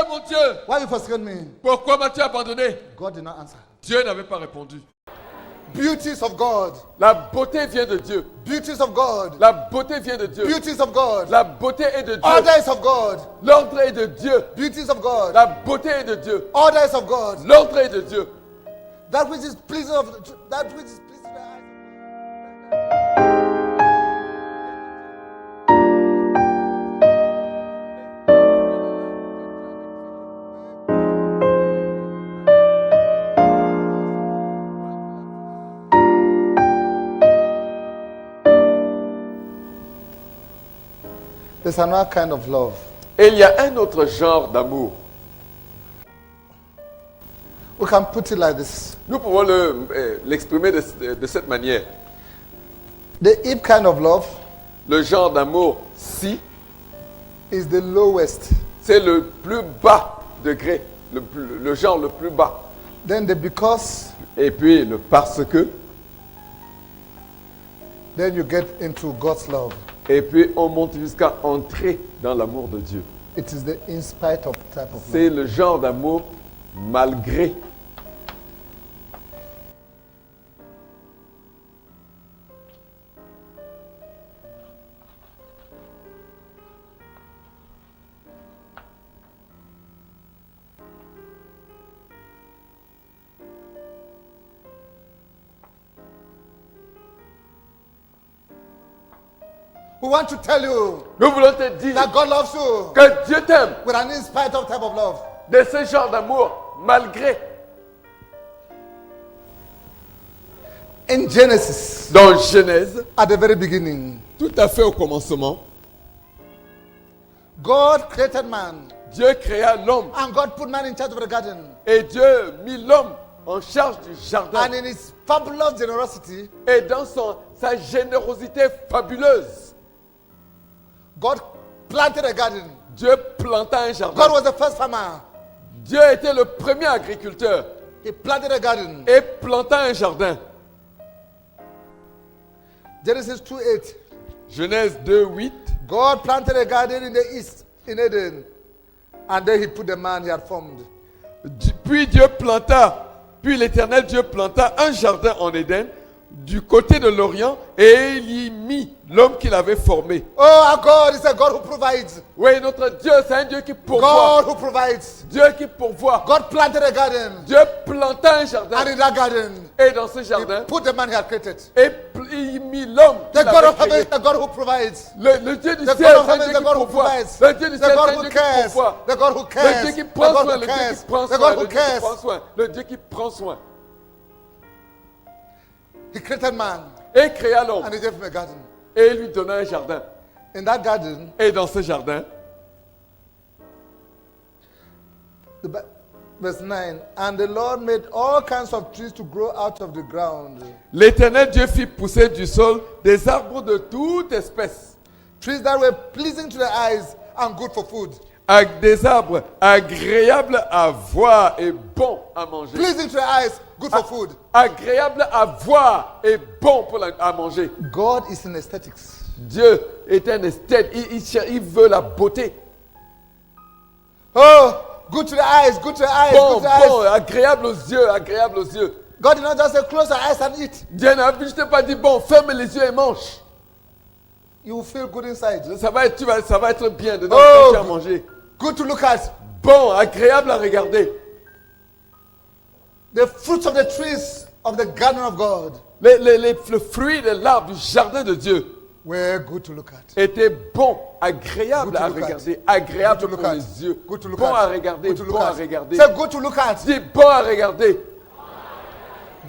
mon Dieu, why have you forsaken me? pourquoi m'as-tu abandonné? God did not answer. Dieu n'avait pas répondu. Beauties of God. La beauté vient de Dieu. Beauties of God. La beauté vient de Dieu. Beauties of God. La beauté est de Dieu. Orders of God. L'ordre est de Dieu. Beauties of God. La beauté est de Dieu. Orders of God. L'ordre est de Dieu. That which is pleasing that which is pleasing to the eyes. There's another kind of love. Et il y a un autre genre d'amour. We can put it like this. Nous pouvons l'exprimer de cette manière. The hip kind of love Le genre d'amour, si, is the lowest. c'est le plus bas degré, le genre le plus bas. Then the because, Et puis le parce que, then you get into God's love. et puis on monte jusqu'à entrer dans l'amour de Dieu. It is the in spite of type of C'est love. le genre d'amour malgré. We want to tell you Nous voulons te dire that God loves you que Dieu t'aime with an in spite of type of love. de ce genre d'amour malgré. In Genesis, Dans Genèse, at the very beginning, tout à fait au commencement, God created man, Dieu créa l'homme and God put man in charge of the garden. et Dieu mit l'homme en charge du jardin. And in his fabulous generosity, Et dans sa générosité fabuleuse, God planted a garden. Dieu planta un God jardin. was the first farmer. Dieu était le premier agriculteur He planted a garden. et planta un jardin. Genesis 2:8. Genèse 2:8. God planted a garden in the east, in Eden. And there he put the man he had formed. Puis l'Éternel Dieu planta un jardin en Éden, du côté de l'Orient, et il y mit l'homme qu'il avait formé. Oh, our God is a God who provides. Oui, notre Dieu, c'est un Dieu qui pourvoit. God who provides. Dieu qui pourvoit. God planted a garden. Dieu planta un jardin. And in that garden, Et dans ce he jardin, put the man he had created. il mit l'homme The qu'il God avait of heaven créé. is the God who provides. Le Dieu du The ciel, God of c'est un heaven Dieu is the qui God who pourvoit. provides. Le Dieu du The ciel, God c'est un who Dieu qui cares. pourvoit. The God who Le cares. Dieu qui The prend God soin, who le Dieu qui cares. prend The soin, God le who Dieu qui cares. prend soin, le Dieu qui prend soin. He created man Et créa l'homme and he gave him a garden. et il lui donna un jardin. In that garden, Et dans ce jardin, verse 9, and the Lord made all kinds of trees to grow out of the ground. l'Éternel Dieu fit pousser du sol des arbres de toute espèce, Trees that were pleasing to the eyes and good for food. des arbres agréables à voir et bons à manger. Pleasing to the eyes, good for food. Agréables à voir et bons à manger. God is in aesthetics. Dieu est un esthète, il veut la beauté. Oh, good to the eyes, good to the eyes, Bon, good to the bon, eyes. agréable aux yeux, agréable aux yeux. God did not just say close your eyes and eat. Dieu n'a juste pas dit, bon, ferme les yeux et mange. You will feel good inside. Ça va être bien dedans Oh, quand tu as mangé. Good to look at. Bon, agréable à regarder. The fruits of the trees of the garden of God Le fruit de l'arbre du jardin de Dieu were good to look at. était bon, agréable Good to à look at. regarder, agréable Good to pour look at. les yeux. Good to look Bon at. à regarder, Good to look bon à at. regarder. Say good to look at. Dis bon à regarder.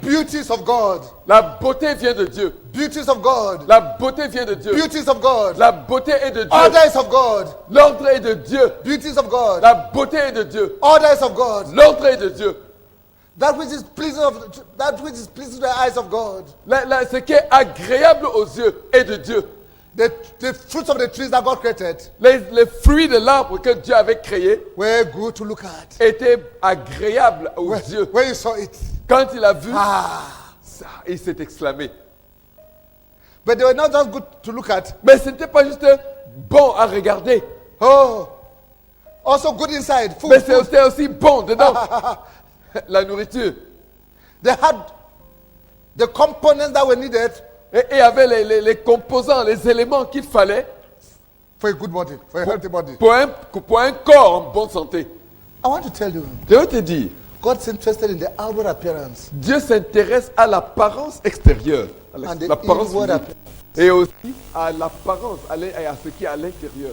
Beauties of God. La beauté vient de Dieu. Beauties of God. La beauté vient de Dieu. Beauties of God. La beauté est de Dieu. Orders of God. L'ordre est de Dieu. Beauties of God. La beauté est de Dieu. Orders of God. L'ordre est de Dieu. That which is pleasing to the eyes of God. Ce qui est agréable aux yeux est de Dieu. The fruits of the trees that God created Les fruits de l'arbre que Dieu avait créé were good to look at. étaient agréables aux yeux. When you saw it. Quand il a vu Ah. ça, il s'est exclamé. But they were not just good to look at. Mais ce n'était pas juste bon à regarder. Oh, Also good inside. Mais Food. food. c'était aussi bon dedans. La nourriture. They had the components that were needed Et il y avait les composants, les éléments qu'il fallait for a good body, for a healthy body. pour un corps en bonne santé. I want to tell you, Je veux te dire, God's interested in the outward appearance Dieu s'intéresse à l'apparence extérieure, à and the l'apparence inward physique, appearance. et aussi à l'apparence, à ce qui est à l'intérieur.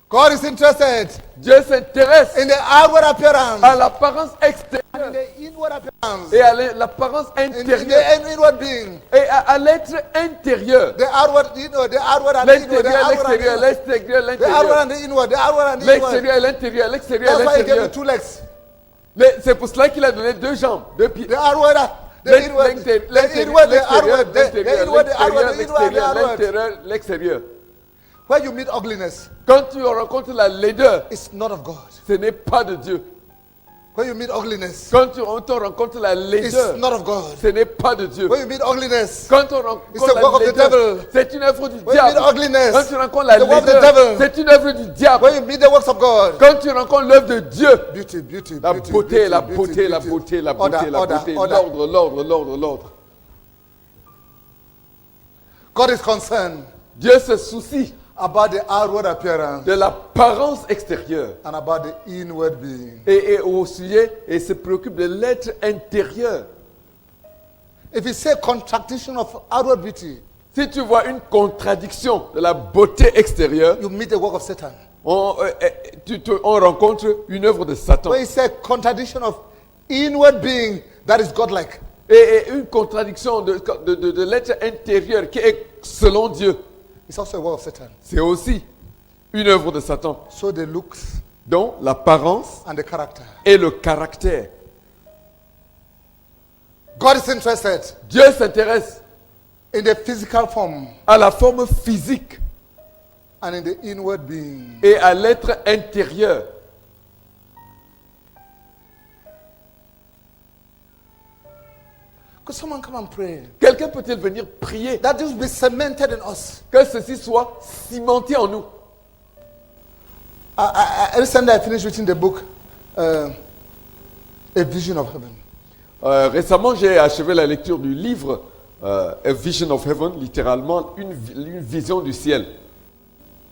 God is interested Dieu s'intéresse in the outward appearance à l'apparance and extérieure the inward appearance. et à l'apparence In intérieure the inward being. et à l'être intérieur. The outward, the outward and the inward. The L'extérieur, outward and the l'extérieur, inward. l'extérieur, The outward l'intérieur. and the inward. The outward and the inward. L'extérieur et l'intérieur, l'extérieur et That's why he gave l'intérieur. you 2 legs. C'est pour cela qu'il a donné 2 jambes, 2 pieds. The outward, the inward, the inward, the outward, the inward, the outward, the inward, the outward. l'intérieur, l'extérieur. Where you meet ugliness, Quand tu rencontres la laideur, it's not of God. ce n'est pas de Dieu. Where you meet ugliness, Quand tu rencontres la it's laideur, not of God. ce n'est pas de Dieu. When you meet ugliness, Quand on It's the rencontre work of la the laideur, devil. c'est une œuvre du when you meet diable. ugliness, Quand tu rencontres la the work of the laideur, devil. c'est une œuvre du diable. When you meet the works of God, Quand tu rencontres l'œuvre de Dieu, beauty, beauty, la beauty, beauté, beauty, la beauty, beauté, la beauty. beauté, la Order, beauté, la order, beauté, order. l'ordre. God is concerned Dieu se soucie about the outward appearance de l'apparence extérieure and about the inward being. et au sujet et se préoccupe de l'être intérieur. If you say contradiction of outward beauty, Si tu vois une contradiction de la beauté extérieure, you meet the work of Satan. on rencontre une œuvre de Satan. When you say contradiction of inward being, that is godlike. Et une contradiction de l'être intérieur qui est selon Dieu. It's also a work of Satan. C'est aussi une œuvre de Satan. So the looks Donc l'apparence and the character. et le caractère. God is interested Dieu s'intéresse in the physical form à la forme physique and in the inward being. et à l'être intérieur. Could someone come and pray? Quelqu'un peut-il venir prier That this will be cemented in us. que ceci soit cimenté en nous? Recently I finished reading the book, A Vision of Heaven. Récemment, j'ai achevé la lecture du livre A Vision of Heaven, littéralement une vision du ciel.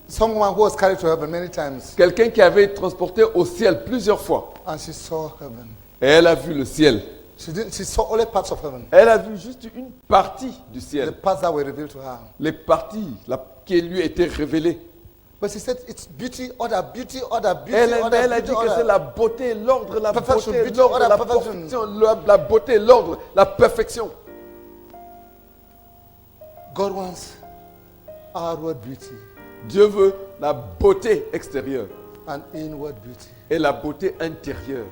Someone who was carried to heaven many times Quelqu'un qui avait été transporté au ciel plusieurs fois. and she saw heaven. Et elle a vu le ciel. She saw only parts of heaven. Elle a vu juste une partie du The ciel. parts that were revealed to her. Les parties qui lui étaient révélées. But she said it's beauty, order, beauty, order, beauty, Elle order, a beauty, dit que c'est order. la beauté, l'ordre, la Perfection, beauté, beauty, l'ordre, order, la perfection. perfection, la beauté, l'ordre, la perfection. God wants outward beauty Dieu veut la beauté extérieure and inward beauty. et la beauté intérieure.